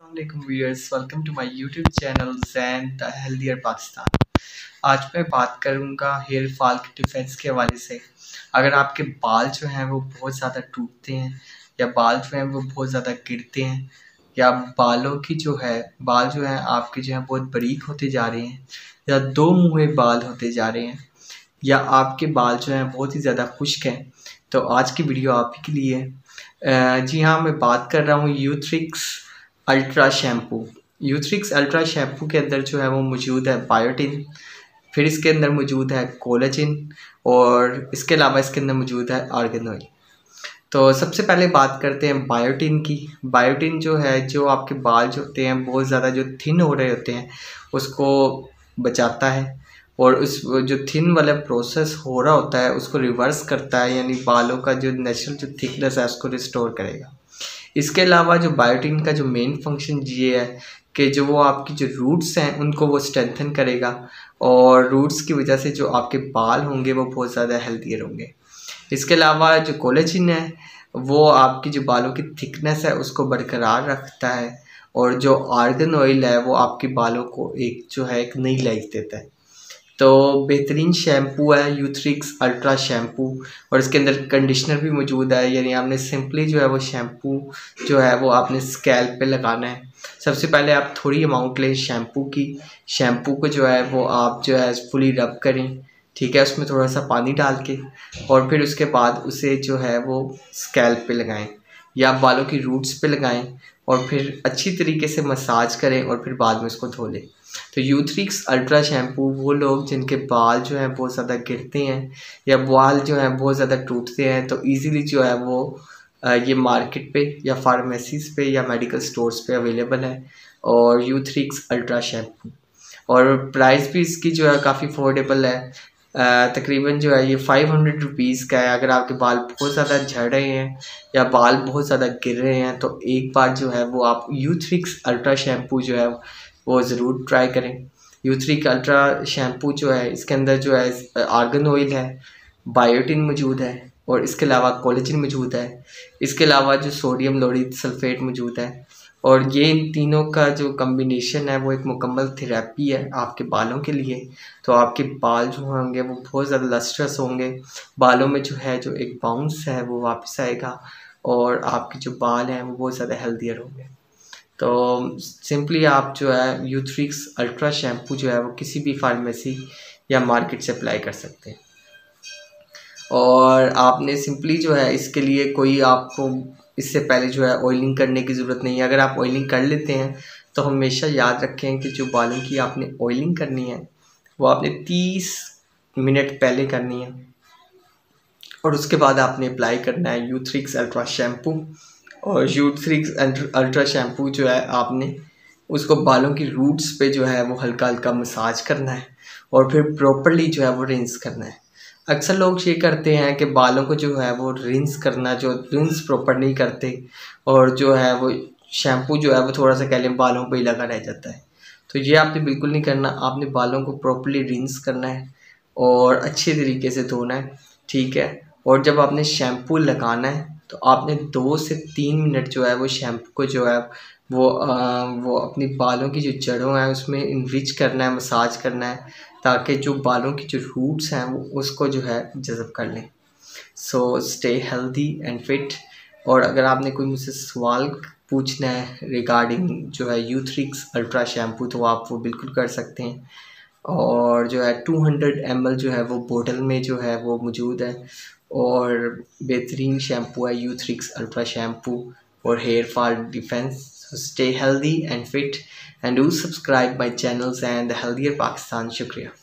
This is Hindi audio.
Assalamualaikum viewers, welcome to my YouTube channel Zain the Healthier Pakistan। आज मैं बात करूंगा हेयर फॉल के डिफेंस के हवाले से। अगर आपके बाल जो हैं वो बहुत ज़्यादा टूटते हैं या बाल जो हैं वो बहुत ज़्यादा गिरते हैं या बाल जो हैं आपके जो हैं बहुत बारीक होते जा रहे हैं या दो मुँहे बाल होते जा रहे हैं या आपके बाल जो हैं बहुत ही ज़्यादा खुश्क हैं, तो आज की वीडियो आप ही के लिए है। जी हाँ, मैं बात कर रहा हूँ यूथ्रिक्स अल्ट्रा शैम्पू। यूथ्रिक्स अल्ट्रा शैम्पू के अंदर जो है वो मौजूद है बायोटिन, फिर इसके अंदर मौजूद है कोलेजिन और इसके अलावा इसके अंदर मौजूद है आर्गन ऑयल। तो सबसे पहले बात करते हैं बायोटिन की। बायोटिन जो है, जो आपके बाल जो होते हैं बहुत ज़्यादा जो थिन हो रहे होते हैं उसको बचाता है और उस जो थिन वाला प्रोसेस हो रहा होता है उसको रिवर्स करता है, यानी बालों का जो नेचुरल जो थिकनेस है उसको रिस्टोर करेगा। इसके अलावा जो बायोटिन का जो मेन फंक्शन ये है कि जो वो आपकी जो रूट्स हैं उनको वो स्ट्रेंथन करेगा और रूट्स की वजह से जो आपके बाल होंगे वो बहुत ज़्यादा हेल्थियर होंगे। इसके अलावा जो कोलेजिन है वो आपकी जो बालों की थिकनेस है उसको बरकरार रखता है और जो आर्गन ऑयल है वो आपके बालों को एक नई लाइफ देता है। तो बेहतरीन शैम्पू है यूथ्रिक्स अल्ट्रा शैम्पू और इसके अंदर कंडीशनर भी मौजूद है, यानी आपने सिंपली जो है वो शैम्पू जो है वो आपने स्कैल्प पे लगाना है। सबसे पहले आप थोड़ी अमाउंट लें शैम्पू की, शैम्पू को जो है वो आप जो है फुली रब करें, ठीक है, उसमें थोड़ा सा पानी डाल के और फिर उसके बाद उसे जो है वो स्कैल्प पे लगाएं या बालों की रूट्स पे लगाएं और फिर अच्छी तरीके से मसाज करें और फिर बाद में उसको धो लें। तो यूथ्रिक्स अल्ट्रा शैम्पू वो लोग जिनके बाल जो हैं बहुत ज़्यादा गिरते हैं या बाल जो हैं बहुत ज़्यादा टूटते हैं तो इजीली जो है वो ये मार्केट पे या फार्मेसीज़ पे या मेडिकल स्टोर्स पे अवेलेबल है और यूथ्रिक्स अल्ट्रा शैम्पू और प्राइस भी इसकी जो है काफ़ी अफोर्डेबल है। तकरीबन जो है ये 500 रुपीज़ का है। अगर आपके बाल बहुत ज़्यादा झड़ रहे हैं या बाल बहुत ज़्यादा गिर रहे हैं तो एक बार जो है वो आप यूथ्रिक्स अल्ट्रा शैम्पू जो है वो ज़रूर ट्राई करें। यूथ्रिक अल्ट्रा शैम्पू जो है इसके अंदर जो है आर्गन ऑयल है, बायोटिन मौजूद है और इसके अलावा कोलेजिन मौजूद है। इसके अलावा जो सोडियम लोरेट सल्फेट मौजूद है और ये इन तीनों का जो कम्बिनेशन है वो एक मुकम्मल थेरेपी है आपके बालों के लिए। तो आपके बाल जो होंगे वो बहुत ज़्यादा लस्ट्रस होंगे, बालों में जो है जो एक बाउंस है वो वापस आएगा और आपके जो बाल हैं वो बहुत ज़्यादा हेल्थियर होंगे। तो सिंपली आप जो है यूथ्रिक्स अल्ट्रा शैम्पू जो है वो किसी भी फार्मेसी या मार्केट से अप्लाई कर सकते हैं और आपने सिंपली जो है इसके लिए कोई आपको इससे पहले जो है ऑयलिंग करने की ज़रूरत नहीं है। अगर आप ऑयलिंग कर लेते हैं तो हमेशा याद रखें कि जो बालों की आपने ऑयलिंग करनी है वो आपने 30 मिनट पहले करनी है और उसके बाद आपने अप्लाई करना है यूथ्रिक्स अल्ट्रा शैम्पू। और यूथ्रिक्स अल्ट्रा शैम्पू जो है आपने उसको बालों की रूट्स पे जो है वो हल्का हल्का मसाज करना है और फिर प्रॉपर्ली जो है वो रिंस करना है। अक्सर लोग ये करते हैं कि बालों को जो है वो रिंस प्रॉपर नहीं करते और जो है वो शैम्पू जो है वो थोड़ा सा कह लें बालों पे ही लगा रह जाता है। तो ये आपने बिल्कुल नहीं करना, आपने बालों को प्रॉपर्ली रिंस करना है और अच्छे तरीके से धोना है, ठीक है। और जब आपने शैम्पू लगाना है तो आपने 2 से 3 मिनट जो है वो शैम्पू को जो है वो अपनी बालों की जो जड़ों हैं उसमें इनरिच करना है, मसाज करना है ताकि जो बालों की जो रूट्स हैं वो उसको जो है जज़ब कर लें। So stay healthy and fit. और अगर आपने कोई मुझसे सवाल पूछना है रिगार्डिंग जो है यूथ्रिक्स अल्ट्रा शैम्पू तो आप वो बिल्कुल कर सकते हैं और जो है 200 ml जो है वो बोतल में जो है वो मौजूद है और बेहतरीन शैम्पू है यूथ्रिक्स अल्ट्रा शैम्पू और hair fall defence. So stay healthy and fit and do subscribe my channels and the Healthier Pakistan. Shukriya.